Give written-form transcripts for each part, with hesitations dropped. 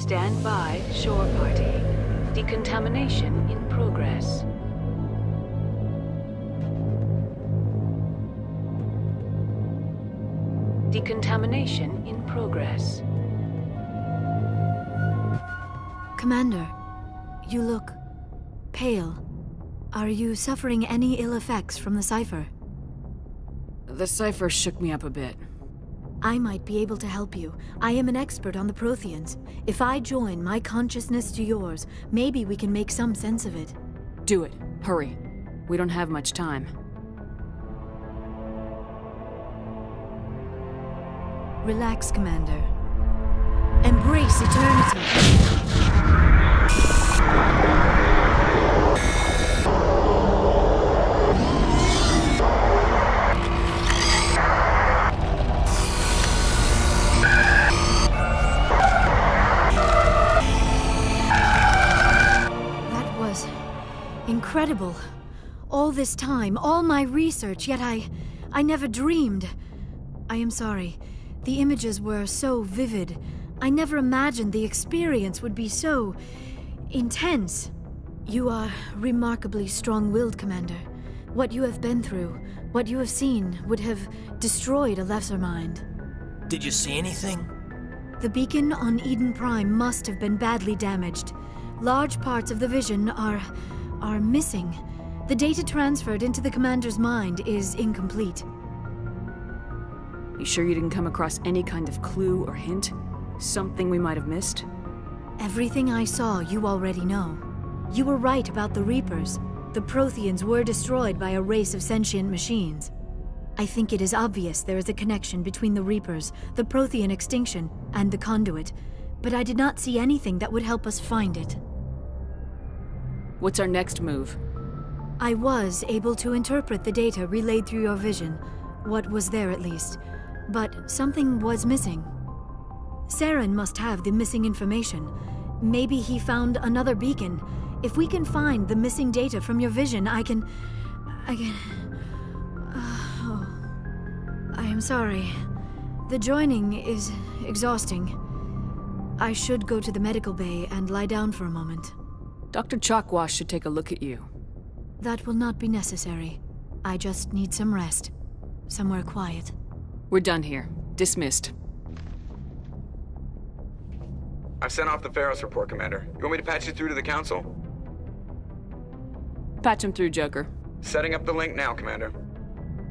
Stand by, shore party. Decontamination in progress. Decontamination in progress. Commander, you look pale. Are you suffering any ill effects from the cipher? The cipher shook me up a bit. I might be able to help you. I am an expert on the Protheans. If I join my consciousness to yours, maybe we can make some sense of it. Do it. Hurry. We don't have much time. Relax, Commander. Embrace eternity. Incredible. All this time, all my research, yet I never dreamed. I am sorry. The images were so vivid. I never imagined the experience would be so intense. You are remarkably strong-willed, Commander. What you have been through, what you have seen, would have destroyed a lesser mind. Did you see anything? The beacon on Eden Prime must have been badly damaged. Large parts of the vision are missing. The data transferred into the Commander's mind is incomplete. You sure you didn't come across any kind of clue or hint? Something we might have missed? Everything I saw, you already know. You were right about the Reapers. The Protheans were destroyed by a race of sentient machines. I think it is obvious there is a connection between the Reapers, the Prothean extinction, and the Conduit, but I did not see anything that would help us find it. What's our next move? I was able to interpret the data relayed through your vision, what was there at least, but something was missing. Saren must have the missing information. Maybe he found another beacon. If we can find the missing data from your vision, I can... Oh, I am sorry. The joining is exhausting. I should go to the medical bay and lie down for a moment. Dr. Chalkwash should take a look at you. That will not be necessary. I just need some rest. Somewhere quiet. We're done here. Dismissed. I've sent off the Feros report, Commander. You want me to patch you through to the Council? Patch him through, Joker. Setting up the link now, Commander.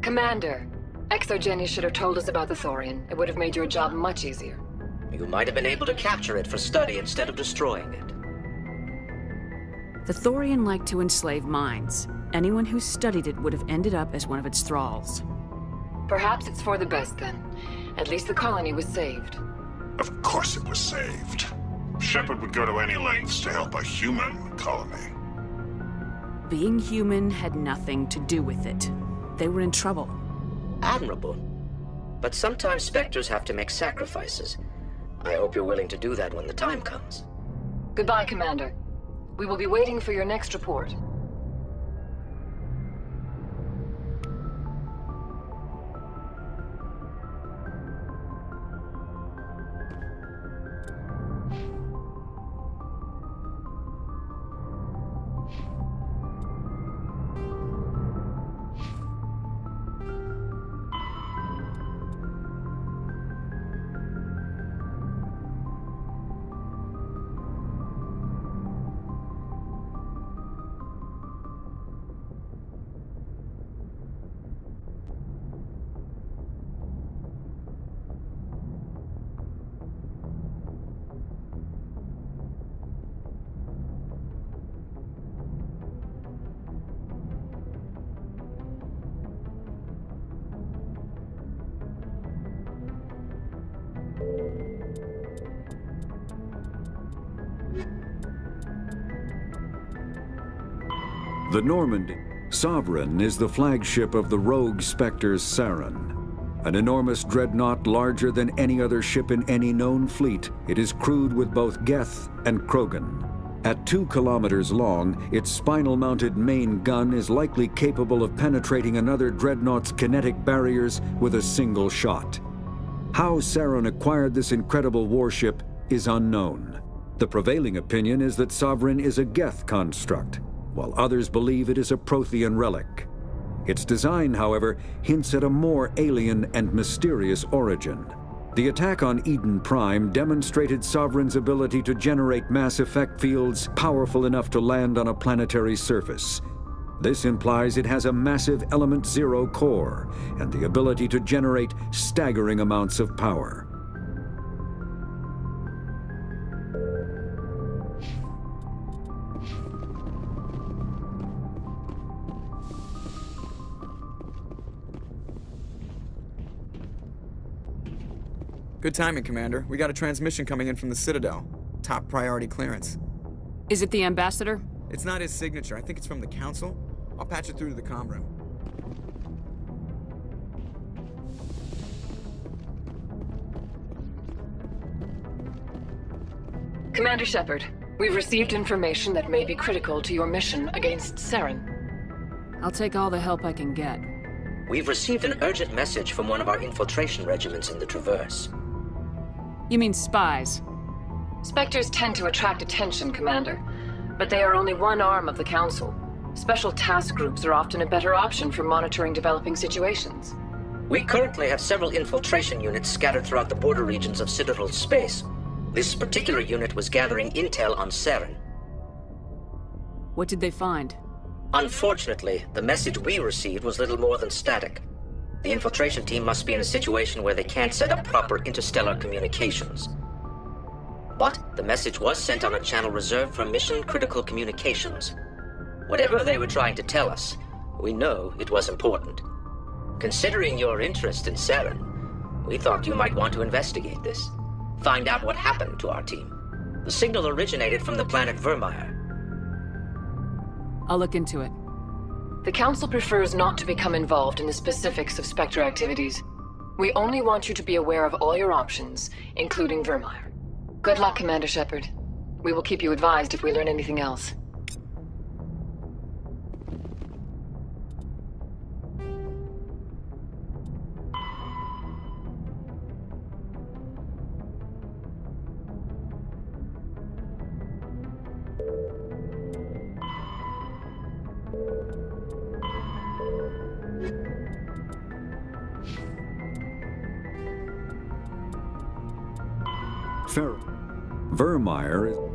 Commander, Exogeny should have told us about the Thorian. It would have made your job much easier. You might have been able to capture it for study instead of destroying it. The Thorian liked to enslave minds. Anyone who studied it would have ended up as one of its thralls. Perhaps it's for the best then. At least the colony was saved. Of course it was saved. Shepard would go to any lengths to help a human colony. Being human had nothing to do with it. They were in trouble. Admirable. But sometimes Spectres have to make sacrifices. I hope you're willing to do that when the time comes. Goodbye, Commander. We will be waiting for your next report. The Normandy Sovereign is the flagship of the rogue Spectres Saren. An enormous dreadnought larger than any other ship in any known fleet, it is crewed with both Geth and Krogan. At 2 kilometers long, its spinal-mounted main gun is likely capable of penetrating another dreadnought's kinetic barriers with a single shot. How Saren acquired this incredible warship is unknown. The prevailing opinion is that Sovereign is a Geth construct, while others believe it is a Prothean relic. Its design, however, hints at a more alien and mysterious origin. The attack on Eden Prime demonstrated Sovereign's ability to generate mass effect fields powerful enough to land on a planetary surface. This implies it has a massive Element Zero core and the ability to generate staggering amounts of power. Good timing, Commander. We got a transmission coming in from the Citadel. Top priority clearance. Is it the Ambassador? It's not his signature. I think it's from the Council. I'll patch it through to the comm room. Commander Shepard, we've received information that may be critical to your mission against Saren. I'll take all the help I can get. We've received an urgent message from one of our infiltration regiments in the Traverse. You mean spies? Spectres tend to attract attention, Commander, but they are only one arm of the Council. Special task groups are often a better option for monitoring developing situations. We currently have several infiltration units scattered throughout the border regions of Citadel space. This particular unit was gathering intel on Saren. What did they find? Unfortunately, the message we received was little more than static. The infiltration team must be in a situation where they can't set up proper interstellar communications. But the message was sent on a channel reserved for mission-critical communications. Whatever they were trying to tell us, we know it was important. Considering your interest in Saren, we thought you might want to investigate this. Find out what happened to our team. The signal originated from the planet Vermeer. I'll look into it. The Council prefers not to become involved in the specifics of Spectre activities. We only want you to be aware of all your options, including Vermeer. Good luck, Commander Shepard. We will keep you advised if we learn anything else. Vermeer is...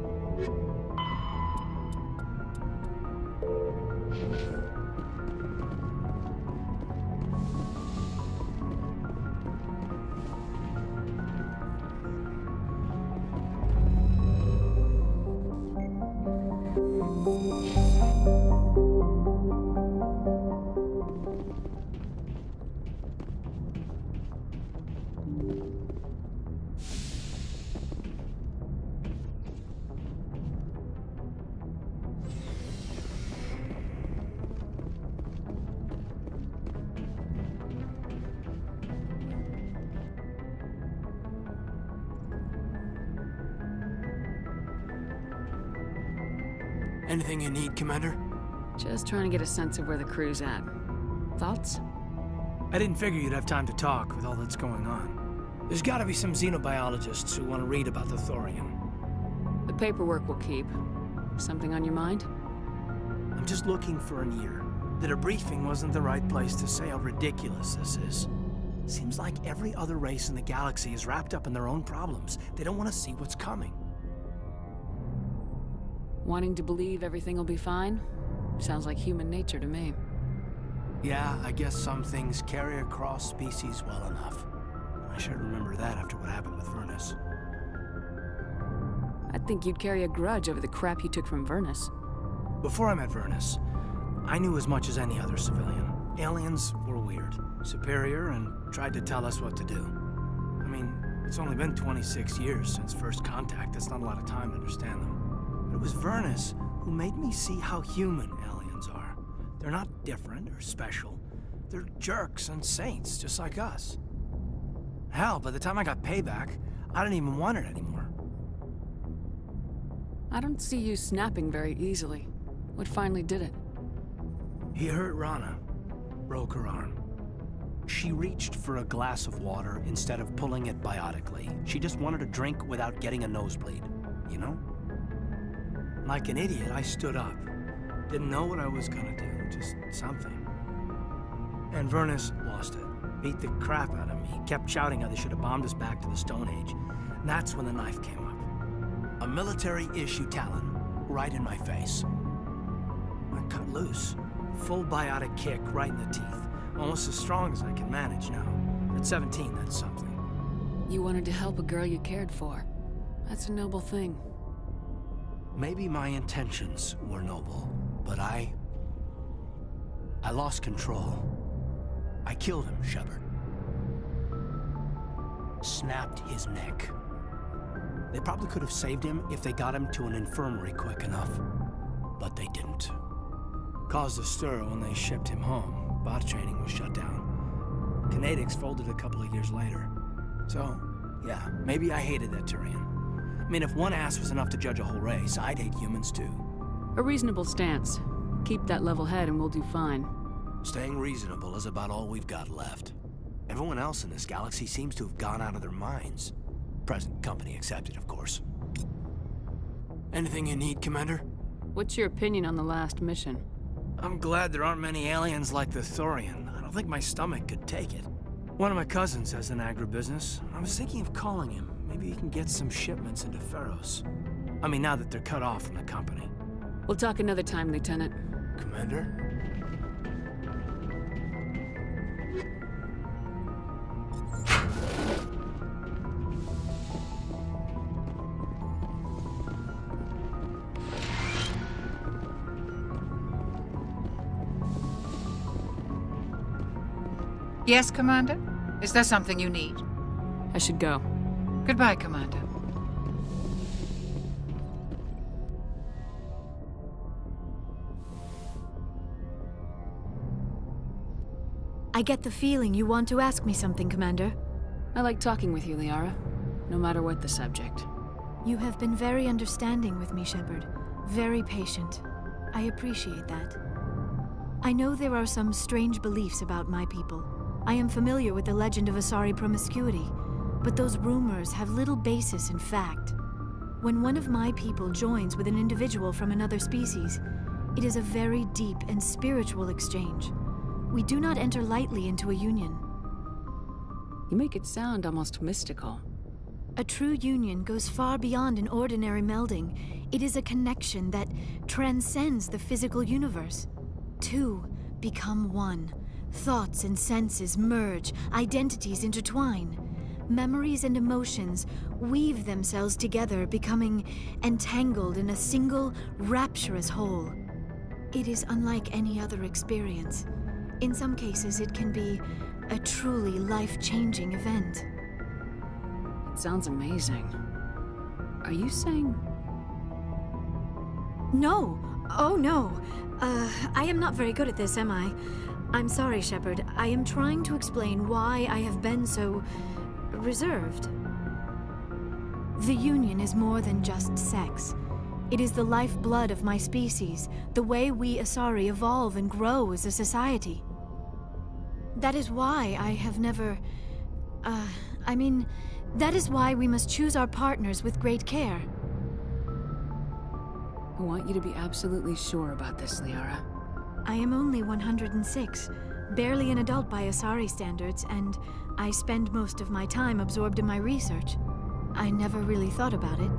Anything you need, Commander? Just trying to get a sense of where the crew's at. Thoughts? I didn't figure you'd have time to talk with all that's going on. There's gotta be some xenobiologists who want to read about the Thorian. The paperwork will keep. Something on your mind? I'm just looking for an ear. The debriefing wasn't the right place to say how ridiculous this is. Seems like every other race in the galaxy is wrapped up in their own problems. They don't want to see what's coming. Wanting to believe everything will be fine? Sounds like human nature to me. Yeah, I guess some things carry across species well enough. I should remember that after what happened with Vernus. I think you'd carry a grudge over the crap you took from Vernus. Before I met Vernus, I knew as much as any other civilian. Aliens were weird, superior, and tried to tell us what to do. I mean, it's only been 26 years since first contact. That's not a lot of time to understand them. But it was Vernus who made me see how human aliens are. They're not different or special. They're jerks and saints, just like us. Hell, by the time I got payback, I didn't even want it anymore. I don't see you snapping very easily. What finally did it? He hurt Rana. Broke her arm. She reached for a glass of water instead of pulling it biotically. She just wanted a drink without getting a nosebleed, you know? Like an idiot, I stood up. Didn't know what I was gonna do, just something. And Vernus lost it. Beat the crap out of me. Kept shouting how they should have bombed us back to the Stone Age. And that's when the knife came up. A military-issue talon, right in my face. I cut loose. Full biotic kick right in the teeth. Almost as strong as I can manage now. At 17, that's something. You wanted to help a girl you cared for. That's a noble thing. Maybe my intentions were noble, but I lost control. I killed him, Shepard. Snapped his neck. They probably could have saved him if they got him to an infirmary quick enough. But they didn't. Caused a stir when they shipped him home. Bot training was shut down. Kinetics folded a couple of years later. So, yeah, maybe I hated that Turian. I mean, if one ass was enough to judge a whole race, I'd hate humans too. A reasonable stance. Keep that level head and we'll do fine. Staying reasonable is about all we've got left. Everyone else in this galaxy seems to have gone out of their minds. Present company accepted, of course. Anything you need, Commander? What's your opinion on the last mission? I'm glad there aren't many aliens like the Thorian. I don't think my stomach could take it. One of my cousins has an agribusiness. I was thinking of calling him. Maybe he can get some shipments into Feros. I mean, now that they're cut off from the company. We'll talk another time, Lieutenant. Commander? Yes, Commander? Is there something you need? I should go. Goodbye, Commander. I get the feeling you want to ask me something, Commander. I like talking with you, Liara. No matter what the subject. You have been very understanding with me, Shepard. Very patient. I appreciate that. I know there are some strange beliefs about my people. I am familiar with the legend of Asari promiscuity, but those rumors have little basis in fact. When one of my people joins with an individual from another species, it is a very deep and spiritual exchange. We do not enter lightly into a union. You make it sound almost mystical. A true union goes far beyond an ordinary melding. It is a connection that transcends the physical universe. Two become one. Thoughts and senses merge, identities intertwine. Memories and emotions weave themselves together, becoming entangled in a single, rapturous whole. It is unlike any other experience. In some cases, it can be a truly life-changing event. It sounds amazing. Are you saying... No! Oh, no. I am not very good at this, am I? I'm sorry, Shepard. I am trying to explain why I have been so... reserved. The Union is more than just sex. It is the lifeblood of my species, the way we Asari evolve and grow as a society. That is why I have never... that is why we must choose our partners with great care. I want you to be absolutely sure about this, Liara. I am only 106, barely an adult by Asari standards, and I spend most of my time absorbed in my research. I never really thought about it.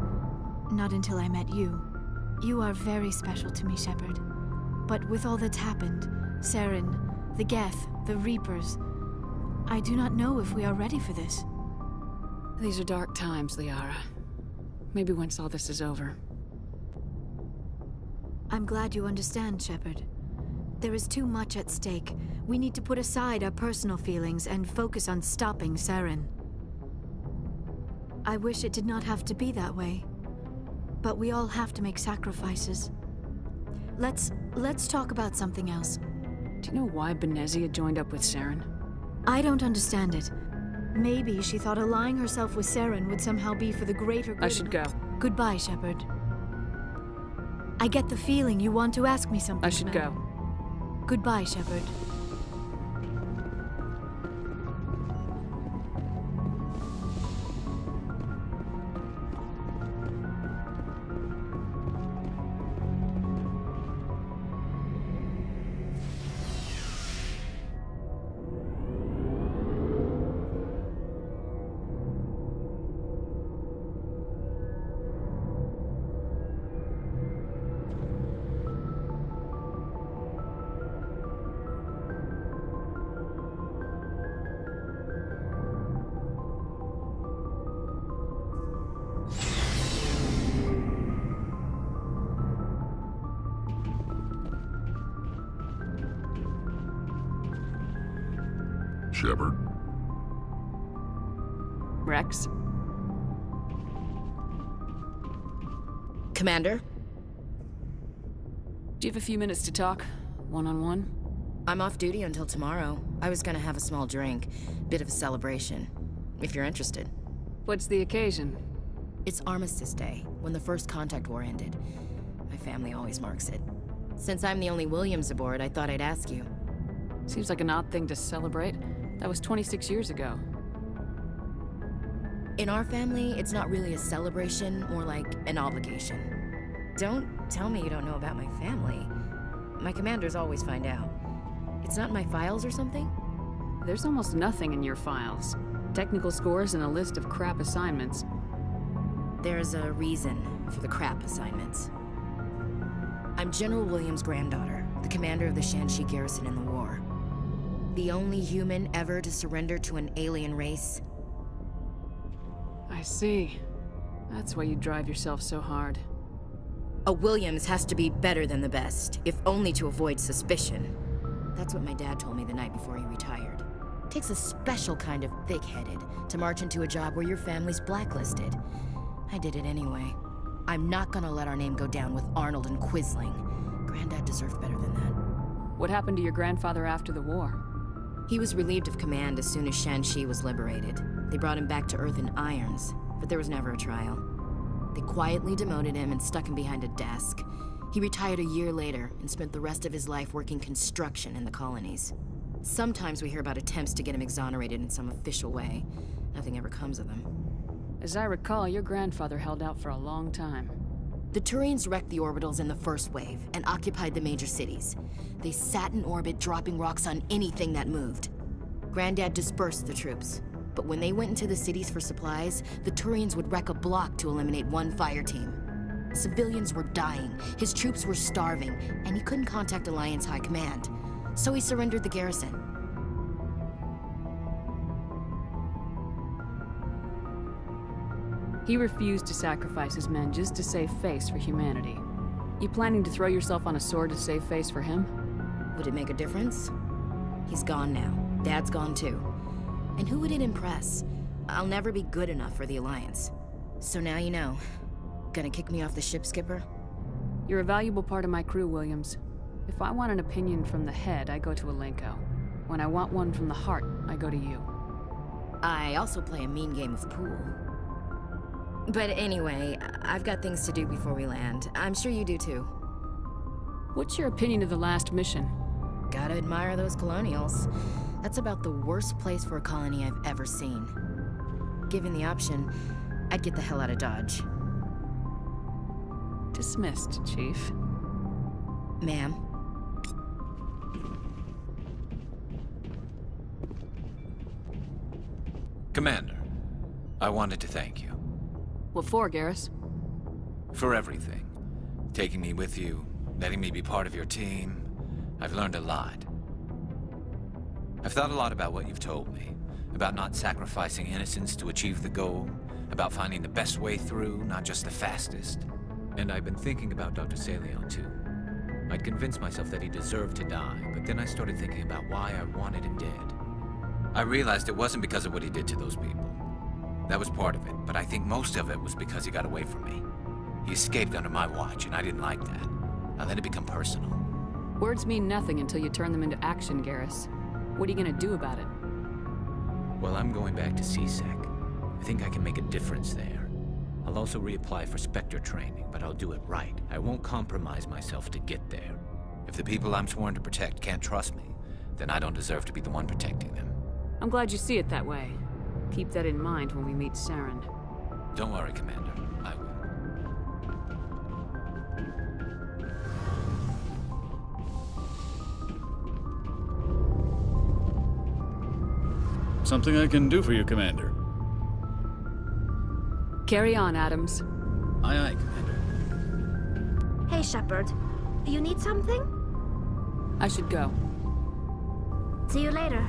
Not until I met you. You are very special to me, Shepard. But with all that's happened, Saren, the Geth, the Reapers, I do not know if we are ready for this. These are dark times, Liara. Maybe once all this is over. I'm glad you understand, Shepard. There is too much at stake. We need to put aside our personal feelings and focus on stopping Saren. I wish it did not have to be that way. But we all have to make sacrifices. Let's talk about something else. Do you know why Benezia joined up with Saren? I don't understand it. Maybe she thought allying herself with Saren would somehow be for the greater good. I should go. Goodbye, Shepard. I get the feeling you want to ask me something. I should go. Goodbye, Shepard. Shepard. Rex? Commander? Do you have a few minutes to talk? One-on-one? I'm off duty until tomorrow. I was gonna have a small drink. Bit of a celebration. If you're interested. What's the occasion? It's Armistice Day, when the first contact war ended. My family always marks it. Since I'm the only Williams aboard, I thought I'd ask you. Seems like an odd thing to celebrate. That was 26 years ago. In our family, it's not really a celebration, more like an obligation. Don't tell me you don't know about my family. My commanders always find out. It's not in my files or something? There's almost nothing in your files. Technical scores and a list of crap assignments. There's a reason for the crap assignments. I'm General Williams' granddaughter, the commander of the Shanxi garrison in the war. The only human ever to surrender to an alien race. I see. That's why you drive yourself so hard. A Williams has to be better than the best, if only to avoid suspicion. That's what my dad told me the night before he retired. Takes a special kind of thick-headed to march into a job where your family's blacklisted. I did it anyway. I'm not gonna let our name go down with Arnold and Quisling. Granddad deserved better than that. What happened to your grandfather after the war? He was relieved of command as soon as Shanxi was liberated. They brought him back to Earth in irons, but there was never a trial. They quietly demoted him and stuck him behind a desk. He retired a year later and spent the rest of his life working construction in the colonies. Sometimes we hear about attempts to get him exonerated in some official way. Nothing ever comes of them. As I recall, your grandfather held out for a long time. The Turians wrecked the orbitals in the first wave and occupied the major cities. They sat in orbit, dropping rocks on anything that moved. Granddad dispersed the troops. But when they went into the cities for supplies, the Turians would wreck a block to eliminate one fire team. Civilians were dying, his troops were starving, and he couldn't contact Alliance High Command. So he surrendered the garrison. He refused to sacrifice his men just to save face for humanity. You planning to throw yourself on a sword to save face for him? Would it make a difference? He's gone now. Dad's gone too. And who would it impress? I'll never be good enough for the Alliance. So now you know. Gonna kick me off the ship, Skipper? You're a valuable part of my crew, Williams. If I want an opinion from the head, I go to Alenko. When I want one from the heart, I go to you. I also play a mean game of pool. But anyway, I've got things to do before we land. I'm sure you do too. What's your opinion of the last mission? Gotta admire those colonials. That's about the worst place for a colony I've ever seen. Given the option, I'd get the hell out of Dodge. Dismissed, Chief. Ma'am. Commander, I wanted to thank you. What for, Garrus? For everything. Taking me with you, letting me be part of your team. I've learned a lot. I've thought a lot about what you've told me. About not sacrificing innocence to achieve the goal. About finding the best way through, not just the fastest. And I've been thinking about Dr. Salion, too. I'd convinced myself that he deserved to die, but then I started thinking about why I wanted him dead. I realized it wasn't because of what he did to those people. That was part of it, but I think most of it was because he got away from me. He escaped under my watch, and I didn't like that. I let it become personal. Words mean nothing until you turn them into action, Garrus. What are you gonna do about it? Well, I'm going back to CSEC. I think I can make a difference there. I'll also reapply for Spectre training, but I'll do it right. I won't compromise myself to get there. If the people I'm sworn to protect can't trust me, then I don't deserve to be the one protecting them. I'm glad you see it that way. Keep that in mind when we meet Saren. Don't worry, Commander. I will. Something I can do for you, Commander. Carry on, Adams. Aye, aye, Commander. Hey, Shepard. You need something? I should go. See you later.